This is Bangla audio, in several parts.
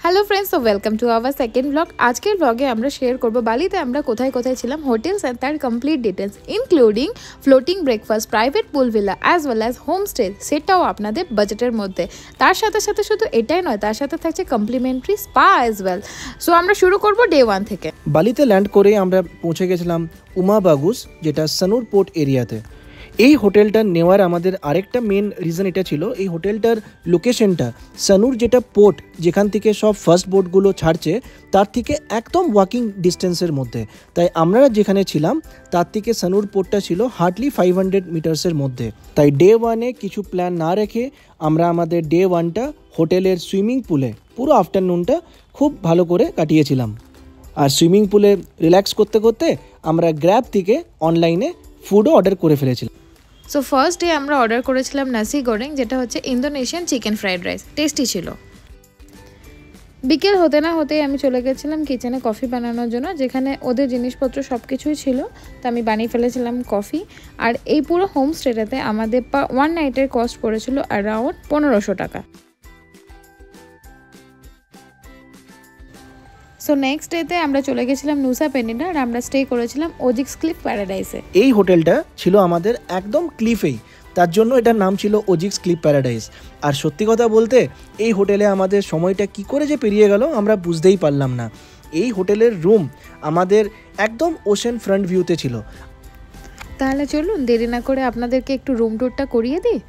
Hello friends, so welcome to our second blog. আজকের ব্লগে আমরা শেয়ার করব বালিতে আমরা কোথায় কোথায় ছিলাম, হোটেলস অ্যান্ড তার complete details including floating breakfast, private pool villa as well as homestay, সেটাও আপনাদের বাজেটের মধ্যে। তার সাথে সাথে শুধু এটাই নয়, তার সাথে থাকছে complimentary spa as well. So আমরা শুরু করব ডে 1 থেকে। বালিতে ল্যান্ড করে আমরা পৌঁছে গেছিলাম উমা বাগুস, যেটা সানুর পোর্ট এরিয়াতে। এই হোটেলটা নেওয়ার আমাদের আরেকটা মেন রিজন এটা ছিল, এই হোটেলটার লোকেশনটা সানুর যেটা পোর্ট, যেখান থেকে সব ফার্স্ট বোটগুলো ছাড়ছে, তার থেকে একদম ওয়াকিং ডিস্টেন্সের মধ্যে। তাই আমরা যেখানে ছিলাম তার থেকে সানুর পোর্টটা ছিল হার্ডলি 500 মিটার্সের মধ্যে। তাই ডে 1-এ কিছু প্ল্যান না রেখে আমরা আমাদের ডে 1টা হোটেলের সুইমিং পুলে পুরো আফটারনুনটা খুব ভালো করে কাটিয়েছিলাম। আর সুইমিং পুলে রিল্যাক্স করতে করতে আমরা গ্র্যাব থেকে অনলাইনে ফুডও অর্ডার করে ফেলেছিলাম। সো ফার্স্ট ডে আমরা অর্ডার করেছিলাম নাসি গোরেং, যেটা হচ্ছে Indonesian chicken fried rice. Tasty ছিল। বিকেল হতে না হতেই আমি চলে গেছিলাম কিচেনে কফি বানানোর জন্য, যেখানে ওদের জিনিসপত্র সব কিছুই ছিল। তো আমি বানিয়ে ফেলেছিলাম কফি। আর এই পুরো হোমস্টেটাতে আমাদের 1 নাইটের কস্ট পড়েছিল অ্যারাউন্ড 1500 টাকা। সো নেক্সট ডেতে আমরা চলে গেছিলাম নুসা পেনিডা, আর আমরা স্টে করেছিলাম ওজিক্স ক্লিফ প্যারাডাইসে। এই হোটেলটা ছিল আমাদের একদম ক্লিফেই, তার জন্য এটার নাম ছিল ওজিক্স ক্লিফ প্যারাডাইস। আর সত্যি কথা বলতে এই হোটেলে আমাদের সময়টা কি করে যে পেরিয়ে গেল আমরা বুঝতেই পারলাম না। এই হোটেলের রুম আমাদের একদম ওশেন ফ্রন্ট ভিউতে ছিল। তাহলে চলুন দেরি না করে আপনাদেরকে একটু রুম ট্যুরটা করিয়ে দিই।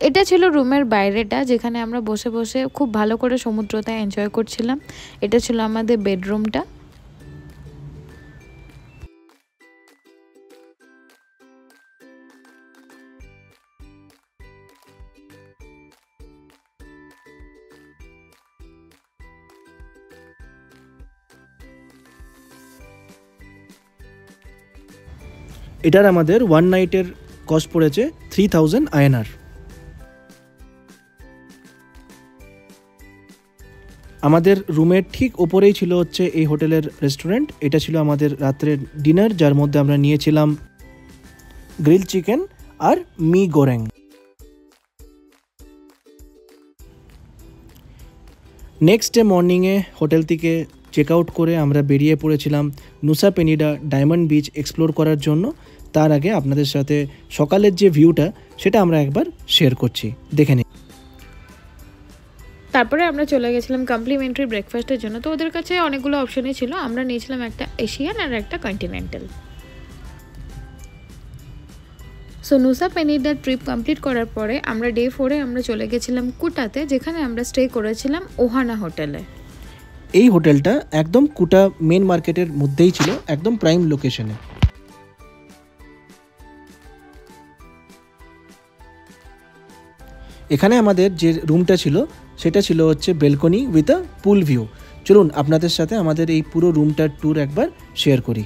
এটা ছিল রুমের বাইরেটা, যেখানে আমরা বসে বসে খুব ভালো করে সমুদ্রটা এনজয় করছিলাম। এটা ছিল আমাদের বেডরুমটা। এটার আমাদের 1 নাইটের কস্ট পড়েছে 3000 INR। আমাদের রুমের ঠিক ওপরেই ছিল হচ্ছে এই হোটেলের রেস্টুরেন্ট। এটা ছিল আমাদের রাত্রের ডিনার, যার মধ্যে আমরা নিয়েছিলাম গ্রিল চিকেন আর মি গোরেং। নেক্সট ডে মর্নিংয়ে হোটেল থেকে চেক আউট করে আমরা বেরিয়ে পড়েছিলাম নুসা পেনিডা ডায়মন্ড বিচ এক্সপ্লোর করার জন্য। তার আগে আপনাদের সাথে সকালের যে ভিউটা সেটা আমরা একবার শেয়ার করছি, দেখে নিন। তারপরে আমরা চলে গেছিলাম কমপ্লিমেন্টারি ব্রেকফাস্টের জন্য। তো ওদের কাছে অনেকগুলো অপশনই ছিল, আমরা নিয়েছিলাম একটা এশিয়ান আর একটা continental. So Nusa Penida trip complete করার পরে আমরা ডে 4-এ আমরা চলে গেছিলাম কুটাতে, যেখানে আমরা স্টে করেছিলাম ওহানা হোটেলে। এই হোটেলটা একদম কুটা মেন মার্কেটের মধ্যেই ছিল, একদম প্রাইম লোকেশনে। এখানে আমাদের যে রুমটা ছিল সেটা ছিল হচ্ছে balcony with a pool view. চলুন আপনাদের সাথে আমাদের এই পুরো রুমটার ট্যুর একবার শেয়ার করি।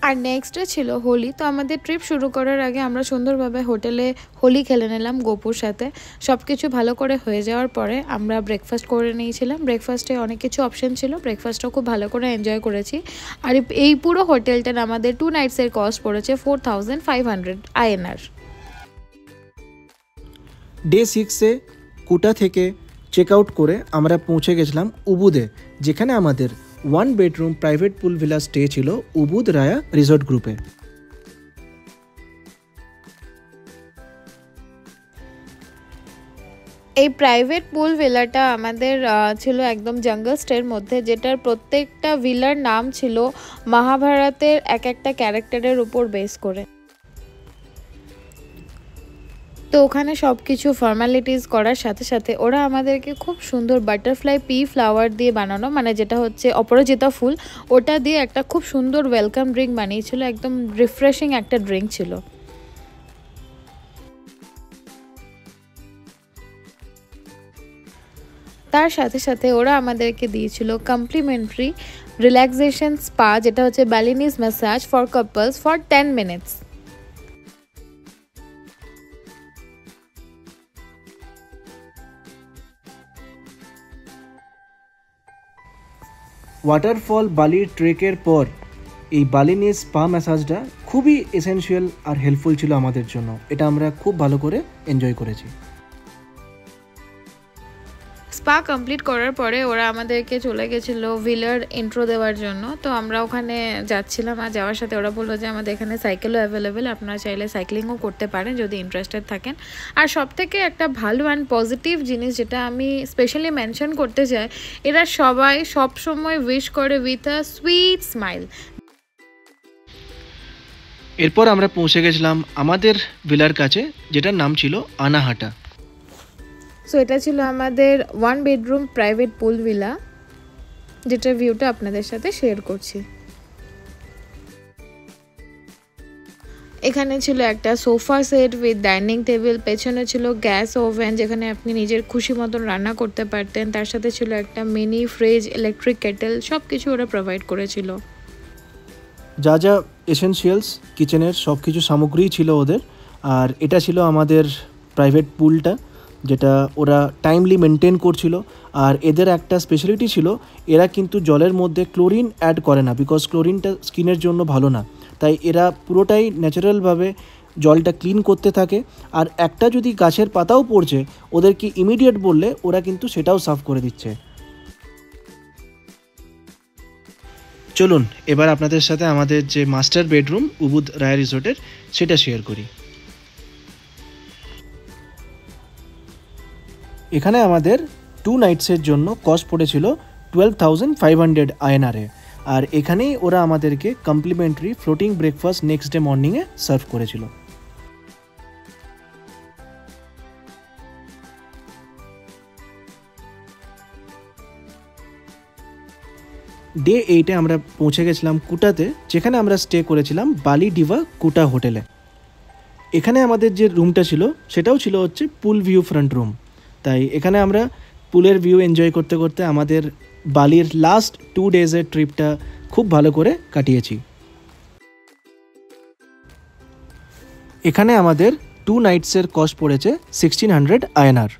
আর নেক্সট ডে ছিল হোলি। তো আমাদের ট্রিপ শুরু করার আগে আমরা সুন্দরভাবে হোটেলে হোলি খেলে নিলাম গোপুর সাথে। সব কিছু ভালো করে হয়ে যাওয়ার পরে আমরা ব্রেকফাস্ট করে নিয়েছিলাম। ব্রেকফাস্টে অনেক কিছু অপশন ছিল, ব্রেকফাস্টটাও খুব ভালো করে এনজয় করেছি। আর এই পুরো হোটেলটার আমাদের 2 নাইটসের কস্ট পড়েছে 4500 INR। ডে 6-এ কুটা থেকে চেক আউট করে আমরা পৌঁছে গেছিলাম উবুদে, যেখানে আমাদের 1 bedroom private pool villa stay ছিল উবুদ রায়া রিসোর্ট গ্রুপে। এই প্রাইভেট পুল ভিলাটা আমাদের ছিল একদম জঙ্গল স্টের মধ্যে, যেটার প্রত্যেকটা ভিলার নাম ছিল মহাভারতের এক একটা ক্যারেক্টারের উপর বেস করে। তো ওখানে সব কিছু ফর্মালিটিস করার সাথে সাথে ওরা আমাদেরকে খুব সুন্দর বাটারফ্লাই পি ফ্লাওয়ার দিয়ে বানানো, মানে যেটা হচ্ছে অপরাজিতা ফুল, ওটা দিয়ে একটা খুব সুন্দর ওয়েলকাম ড্রিঙ্ক বানিয়েছিল। একদম রিফ্রেশিং একটা ড্রিঙ্ক ছিল। তার সাথে সাথে ওরা আমাদেরকে দিয়েছিল কমপ্লিমেন্টারি রিল্যাক্সেশন স্পা, যেটা হচ্ছে Balinese massage for couples for 10 minutes. Waterfall বালির ট্রেকের পর এই বালিনিজ স্পা ম্যাসাজটা খুবই এসেনশিয়াল আর হেল্পফুল ছিল আমাদের জন্য। এটা আমরা খুব ভালো করে এনজয় করেছি। স্পা কমপ্লিট করার পরে ওরা আমাদেরকে চলে গেছিলো ভিলার ইন্ট্রো দেওয়ার জন্য। তো আমরা ওখানে যাচ্ছিলাম, আর যাওয়ার সাথে ওরা বললো যে আমাদের এখানে সাইকেলও অ্যাভেলেবেল, আপনারা চাইলে সাইক্লিংও করতে পারেন যদি ইন্টারেস্টেড থাকেন। আর সবথেকে একটা ভালো অ্যান্ড পজিটিভ জিনিস যেটা আমি স্পেশালি মেনশন করতে চাই, এরা সবাই সবসময় উইশ করে উইথ আ সুইট স্মাইল। এরপর আমরা পৌঁছে গেছিলাম আমাদের ভিলার কাছে, যেটার নাম ছিল আনাহাটা। সো এটা ছিল আমাদের 1 বেডরুম প্রাইভেট পুল ভিলা, যেটার ভিউটা আপনাদের সাথে শেয়ার করছি। এখানে ছিল একটা sofa set with dining table, পেছনে ছিল গ্যাস ওভেন যেখানে আপনি নিজের খুশি মতন রান্না করতে পারতেন, তার সাথে ছিল একটা মিনি ফ্রিজ, ইলেকট্রিক কেটেল, সব কিছু ওরা প্রোভাইড করেছিল। যা যা এসেনশিয়ালস কিচেনের সব কিছু সামগ্রী ছিল ওদের। আর এটা ছিল আমাদের প্রাইভেট পুলটা, যেটা ওরা টাইমলি মেনটেন করছিল। আর এদের একটা স্পেশালিটি ছিল, এরা কিন্তু জলের মধ্যে ক্লোরিন অ্যাড করে না, বিকজ ক্লোরিনটা স্কিনের জন্য ভালো না। তাই এরা পুরোটাই ন্যাচারালভাবে জলটা ক্লিন করতে থাকে। আর একটা যদি গাছের পাতাও পড়ছে, ওদেরকে ইমিডিয়েট বললে ওরা কিন্তু সেটাও সাফ করে দিচ্ছে। চলুন এবার আপনাদের সাথে আমাদের যে মাস্টার বেডরুম উবুদ রায় রিসোর্টের সেটা শেয়ার করি। এখানে আমাদের 2 নাইটসের জন্য কস্ট পড়েছিল 12,500 INR-এ। আর এখানেই ওরা আমাদেরকে complimentary floating breakfast next day মর্নিংয়ে সার্ভ করেছিল। ডে 8-এ আমরা পৌঁছে গেছিলাম কুটাতে, যেখানে আমরা স্টে করেছিলাম বালি ডিভা কুটা হোটেলে। এখানে আমাদের যে রুমটা ছিল সেটাও ছিল হচ্ছে পুল ভিউ ফ্রন্ট রুম। তাই এখানে আমরা পুলের ভিউ এনজয় করতে করতে আমাদের বালির লাস্ট 2 ডেজের ট্রিপটা খুব ভালো করে কাটিয়েছি। এখানে আমাদের 2 নাইটসের কস্ট পড়েছে 1600 INR।